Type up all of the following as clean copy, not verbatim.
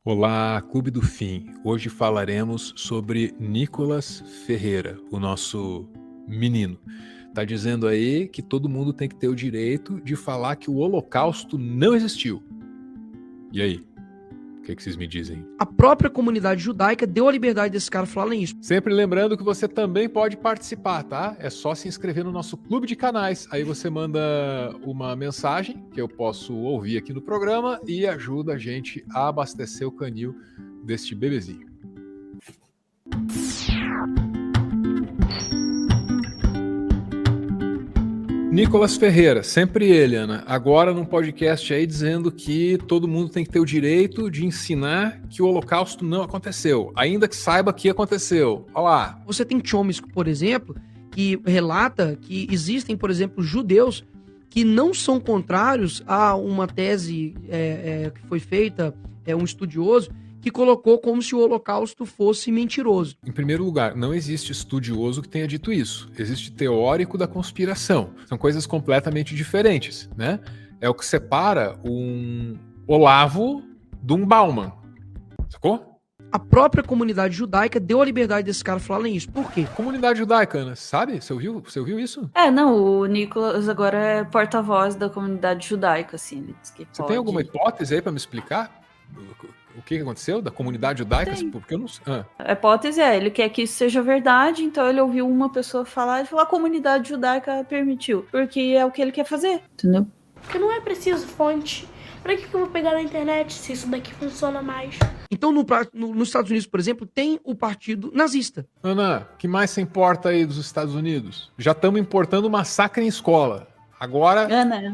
Olá, Clube do Fim. Hoje falaremos sobre Nicolas Ferreira, o nosso menino. Tá dizendo aí que todo mundo tem que ter o direito de falar que o Holocausto não existiu. E aí? O que vocês me dizem? A própria comunidade judaica deu a liberdade desse cara falarem isso. Sempre lembrando que você também pode participar, tá? É só se inscrever no nosso clube de canais. Aí você manda uma mensagem que eu posso ouvir aqui no programa e ajuda a gente a abastecer o canil deste bebezinho. Nicolas Ferreira, sempre ele, Ana. Agora num podcast aí dizendo que todo mundo tem que ter o direito de ensinar que o Holocausto não aconteceu, ainda que saiba que aconteceu. Olha lá. Você tem Chomsky, por exemplo, que relata que existem, por exemplo, judeus que não são contrários a uma tese que foi feita, um estudioso, que colocou como se o Holocausto fosse mentiroso. Em primeiro lugar, não existe estudioso que tenha dito isso. Existe teórico da conspiração. São coisas completamente diferentes, né? É o que separa um Olavo de um Bauman. Sacou? A própria comunidade judaica deu a liberdade desse cara falarem isso. Por quê? Comunidade judaica, Ana, sabe? Você ouviu isso? O Nicolas agora é porta-voz da comunidade judaica, assim. Ele diz que Você tem alguma hipótese aí pra me explicar? O que aconteceu da comunidade judaica? Porque eu não sei. A hipótese ele quer que isso seja verdade, então ele ouviu uma pessoa falar e falou: a comunidade judaica permitiu, porque é o que ele quer fazer, entendeu? Porque não é preciso fonte. Pra que eu vou pegar na internet se isso daqui funciona mais? Então, nos Estados Unidos, por exemplo, tem o partido nazista. Ana, o que mais se importa aí dos Estados Unidos? Já estamos importando massacre em escola. Agora,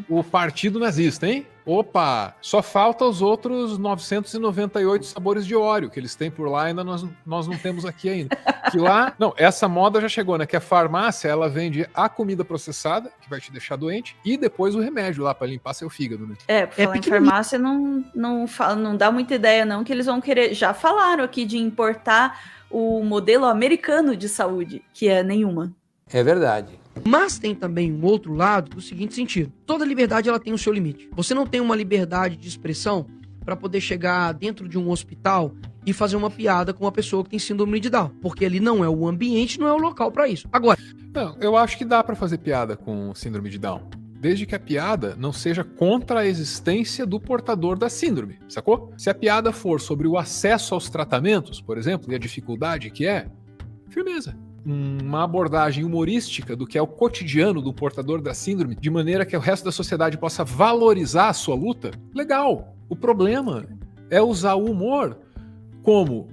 o partido nazista, hein? Opa! Só falta os outros 998 sabores de óleo que eles têm por lá, ainda nós não temos aqui ainda. Que lá, não, essa moda já chegou, né? Que a farmácia, ela vende a comida processada, que vai te deixar doente, e depois o remédio lá pra limpar seu fígado, né? Por falar em farmácia, não dá muita ideia, não, que eles vão querer. Já falaram aqui de importar o modelo americano de saúde, que é nenhuma. É verdade. Mas tem também um outro lado do seguinte sentido. Toda liberdade ela tem o seu limite. Você não tem uma liberdade de expressão para poder chegar dentro de um hospital e fazer uma piada com uma pessoa que tem síndrome de Down, porque ali não é o ambiente, não é o local para isso. Agora, não, eu acho que dá para fazer piada com síndrome de Down, desde que a piada não seja contra a existência do portador da síndrome, sacou? Se a piada for sobre o acesso aos tratamentos, por exemplo, e a dificuldade que é, firmeza. Uma abordagem humorística do que é o cotidiano do portador da síndrome, de maneira que o resto da sociedade possa valorizar a sua luta, legal. O problema é usar o humor como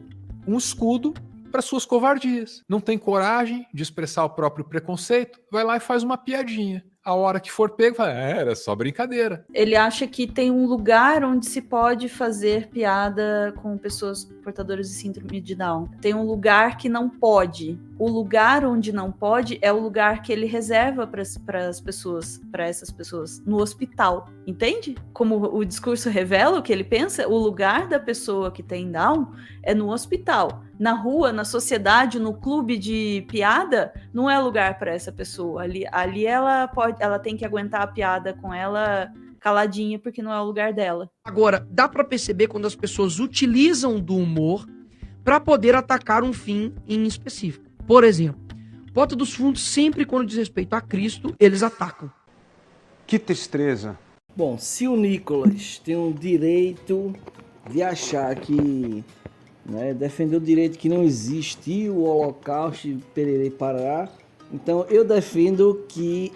um escudo para suas covardias. Não tem coragem de expressar o próprio preconceito, vai lá e faz uma piadinha. A hora que for pego, fala, era só brincadeira. Ele acha que tem um lugar onde se pode fazer piada com pessoas portadoras de síndrome de Down. Tem um lugar que não pode. O lugar onde não pode é o lugar que ele reserva para essas pessoas, no hospital. Entende? Como o discurso revela o que ele pensa, o lugar da pessoa que tem Down é no hospital. Na rua, na sociedade, no clube de piada, não é lugar para essa pessoa. Ali ela tem que aguentar a piada com ela caladinha, porque não é o lugar dela. Agora, dá para perceber quando as pessoas utilizam do humor para poder atacar um fim em específico. Por exemplo, Porta dos Fundos, sempre quando diz respeito a Cristo, eles atacam. Que tristeza. Bom, se o Nicolas tem o direito de achar que... defender o direito que não existiu o Holocausto e pererê parará. Então eu defendo que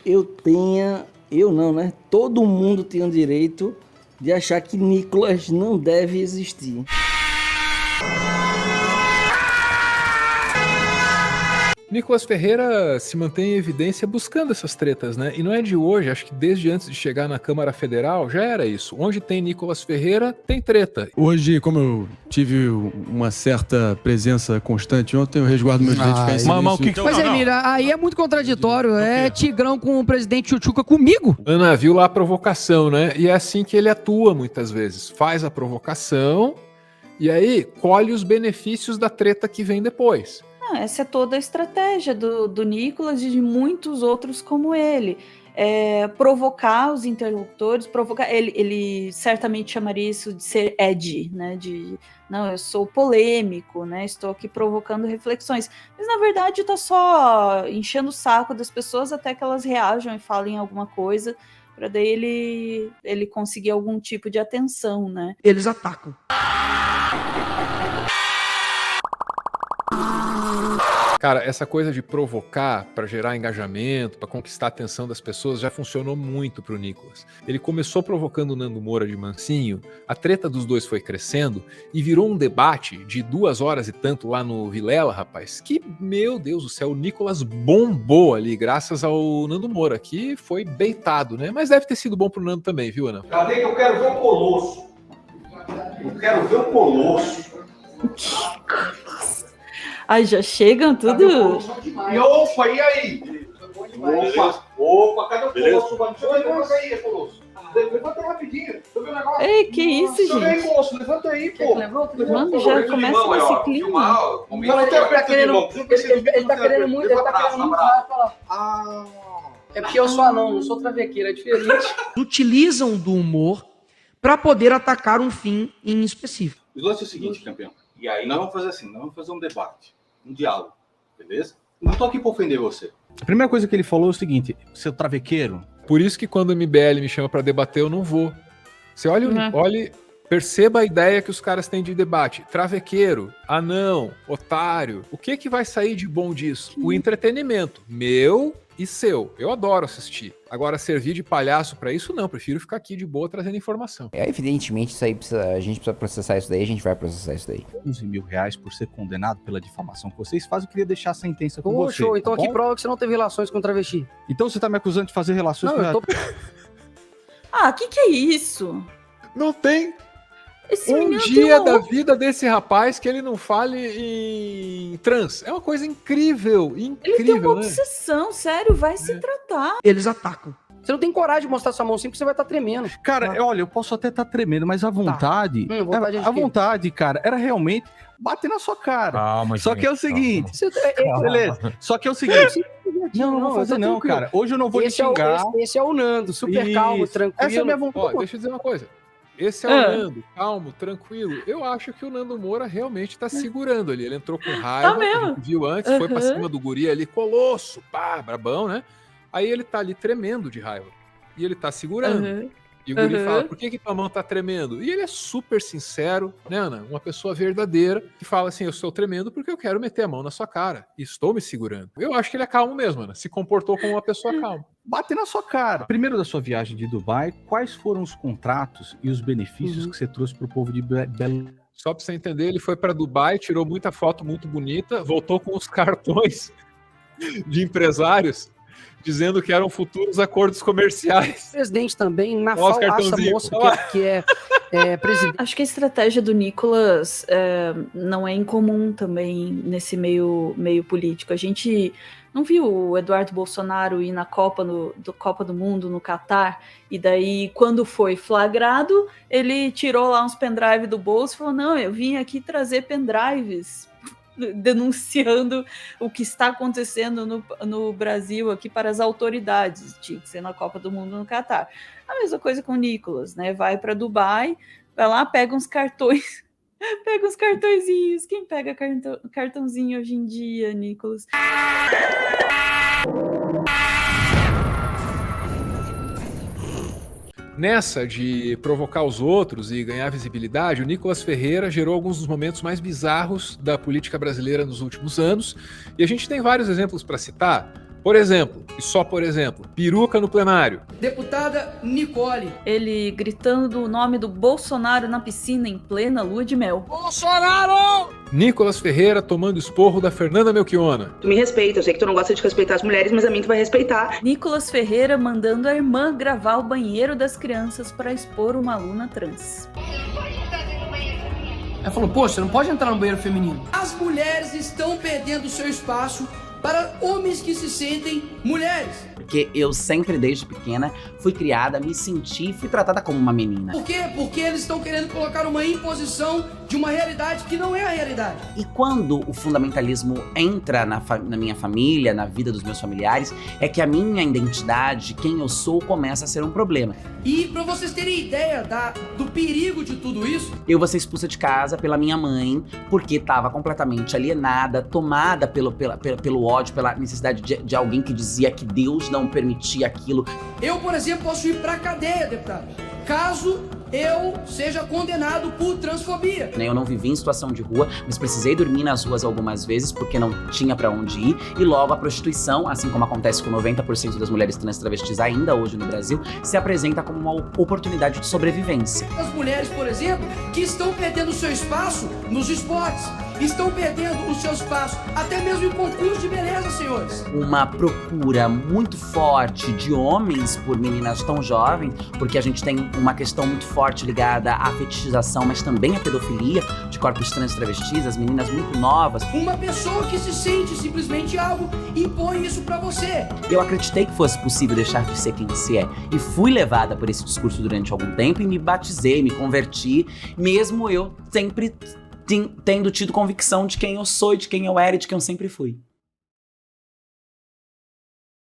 todo mundo tem o direito de achar que Nicolas não deve existir. Nicolas Ferreira se mantém em evidência buscando essas tretas, né? E não é de hoje, acho que desde antes de chegar na Câmara Federal já era isso. Onde tem Nicolas Ferreira, tem treta. Hoje, como eu tive uma certa presença constante ontem, eu resguardo meu direito de ficar em silêncio. Mas, Emília, aí é muito contraditório. É Tigrão com o presidente Tchutchuca comigo. Ana, viu lá a provocação, né? E é assim que ele atua muitas vezes. Faz a provocação e aí colhe os benefícios da treta que vem depois. Essa é toda a estratégia do Nicolas e de muitos outros como ele. provocar os interlocutores, ele certamente chamaria isso de ser edgy, né? Não, eu sou polêmico, né? Estou aqui provocando reflexões. Mas, na verdade, tá só enchendo o saco das pessoas até que elas reajam e falem alguma coisa, para daí ele conseguir algum tipo de atenção, né? Eles atacam. Cara, essa coisa de provocar para gerar engajamento, para conquistar a atenção das pessoas já funcionou muito pro Nicolas. Ele começou provocando o Nando Moura de mansinho, a treta dos dois foi crescendo e virou um debate de 2 horas e tanto lá no Vilela, rapaz, que, meu Deus do céu, o Nicolas bombou ali graças ao Nando Moura, que foi beitado, né? Mas deve ter sido bom pro Nando também, viu, Ana? Cadê que eu quero ver o Colosso? Eu quero ver o Colosso. Ai, já chegam tudo. E opa, e aí? Opa, cadê o Colosso? Levanta aí, Colosso. Levanta rapidinho. Deixa eu ver o negócio. Ei, que isso, gente? Levanta aí, Colosso. Levanta aí, pô. Mano, já começa nesse clima. Ele tá querendo muito falar. É porque eu sou anão, não sou travequeiro, é diferente. Utilizam do humor para poder atacar um fim em específico. O lance é o seguinte, campeão. E aí nós vamos fazer assim, nós vamos fazer um debate, um diálogo, beleza? Não tô aqui pra ofender você. A primeira coisa que ele falou é o seguinte, seu travequeiro. Por isso que quando o MBL me chama para debater, eu não vou. Você olhe, perceba a ideia que os caras têm de debate. Travequeiro, anão, otário. O que vai sair de bom disso? O entretenimento, meu e seu. Eu adoro assistir. Agora, servir de palhaço pra isso, não. Prefiro ficar aqui de boa trazendo informação. Evidentemente, isso aí a gente precisa processar isso daí, a gente vai processar isso daí. R$11 mil por ser condenado pela difamação que vocês fazem, eu queria deixar a sentença com você. Show, então tá aqui bom? prova que você não teve relações com travesti. Então você tá me acusando de fazer relações com... Eu tô... Ah, que é isso? Não tem Esse um dia da vida desse rapaz que ele não fale em trans. É uma coisa incrível, Ele tem uma né? obsessão, sério, vai se tratar. Eles atacam. Você não tem coragem de mostrar sua mão assim porque você vai estar tremendo. Cara, olha, eu posso até estar tremendo, mas a vontade... A vontade, cara, era realmente bater na sua cara. Calma, Só gente, que é o seguinte... calma. Beleza. Só que é o seguinte... Não vou fazer não, cara. Hoje eu não vou lhe xingar. Esse é o Nando, super calmo, tranquilo. Essa é a minha vontade. Ó, deixa eu dizer uma coisa. Esse é o Nando, calmo, tranquilo. Eu acho que o Nando Moura realmente tá segurando ali. Ele entrou com raiva, a gente viu antes, foi pra cima do guri ali, Colosso, pá, brabão, né? Aí ele tá ali tremendo de raiva. E ele tá segurando. E o guri fala, por que tua mão tá tremendo? E ele é super sincero, né, Ana? Uma pessoa verdadeira, que fala assim, eu estou tremendo porque eu quero meter a mão na sua cara. E estou me segurando. Eu acho que ele é calmo mesmo, Ana. Se comportou como uma pessoa calma. Bater na sua cara. Primeiro da sua viagem de Dubai, quais foram os contratos e os benefícios que você trouxe pro povo de Belo... Só pra você entender, ele foi pra Dubai, tirou muita foto muito bonita, voltou com os cartões de empresários, dizendo que eram futuros acordos comerciais. O presidente também, na falsa moça que é presidente. Acho que a estratégia do Nicolas não é incomum também nesse meio político. A gente não viu o Eduardo Bolsonaro ir na Copa do Mundo no Catar, e daí, quando foi flagrado, ele tirou lá uns pendrive do bolso e falou, não, eu vim aqui trazer pendrives denunciando o que está acontecendo no Brasil aqui para as autoridades. Tinha que ser na Copa do Mundo no Catar. A mesma coisa com o Nicolas, né? Vai para Dubai, vai lá, pega uns cartões, pega uns cartõezinhos. Quem pega cartãozinho hoje em dia, Nicolas? Nessa de provocar os outros e ganhar visibilidade, o Nicolas Ferreira gerou alguns dos momentos mais bizarros da política brasileira nos últimos anos, e a gente tem vários exemplos para citar. Por exemplo, e só por exemplo, peruca no plenário. Deputada Nicole. Ele gritando o nome do Bolsonaro na piscina em plena lua de mel. Bolsonaro! Nicolas Ferreira tomando esporro da Fernanda Melchiona. Tu me respeita, eu sei que tu não gosta de respeitar as mulheres, mas a mim tu vai respeitar. Nicolas Ferreira mandando a irmã gravar o banheiro das crianças para expor uma aluna trans. Ela falou, poxa, você não pode entrar no banheiro feminino. As mulheres estão perdendo seu espaço para homens que se sentem Mulheres! Porque eu sempre, desde pequena, fui criada, me senti, fui tratada como uma menina. Por quê? Porque eles estão querendo colocar uma imposição de uma realidade que não é a realidade. E quando o fundamentalismo entra na minha família, na vida dos meus familiares, é que a minha identidade, quem eu sou, começa a ser um problema. E pra vocês terem ideia do perigo de tudo isso... Eu vou ser expulsa de casa pela minha mãe, porque estava completamente alienada, tomada pelo ódio, pela necessidade de alguém que dizia que Deus não permitia aquilo. Eu, por exemplo, posso ir pra cadeia, deputado, caso eu seja condenado por transfobia. Eu não vivi em situação de rua, mas precisei dormir nas ruas algumas vezes porque não tinha pra onde ir. E logo a prostituição, assim como acontece com 90% das mulheres trans travestis ainda hoje no Brasil, se apresenta como uma oportunidade de sobrevivência. As mulheres, por exemplo, que estão perdendo o seu espaço nos esportes, estão perdendo o seu espaço até mesmo em concurso de beleza, senhores. Uma procura muito forte de homens por meninas tão jovens, porque a gente tem uma questão muito forte ligada à fetichização, mas também à pedofilia de corpos trans travestis, as meninas muito novas. Uma pessoa que se sente simplesmente algo impõe isso pra você. Eu acreditei que fosse possível deixar de ser quem se é, e fui levada por esse discurso durante algum tempo e me batizei, me converti, mesmo eu sempre tendo tido convicção de quem eu sou, de quem eu era e de quem eu sempre fui.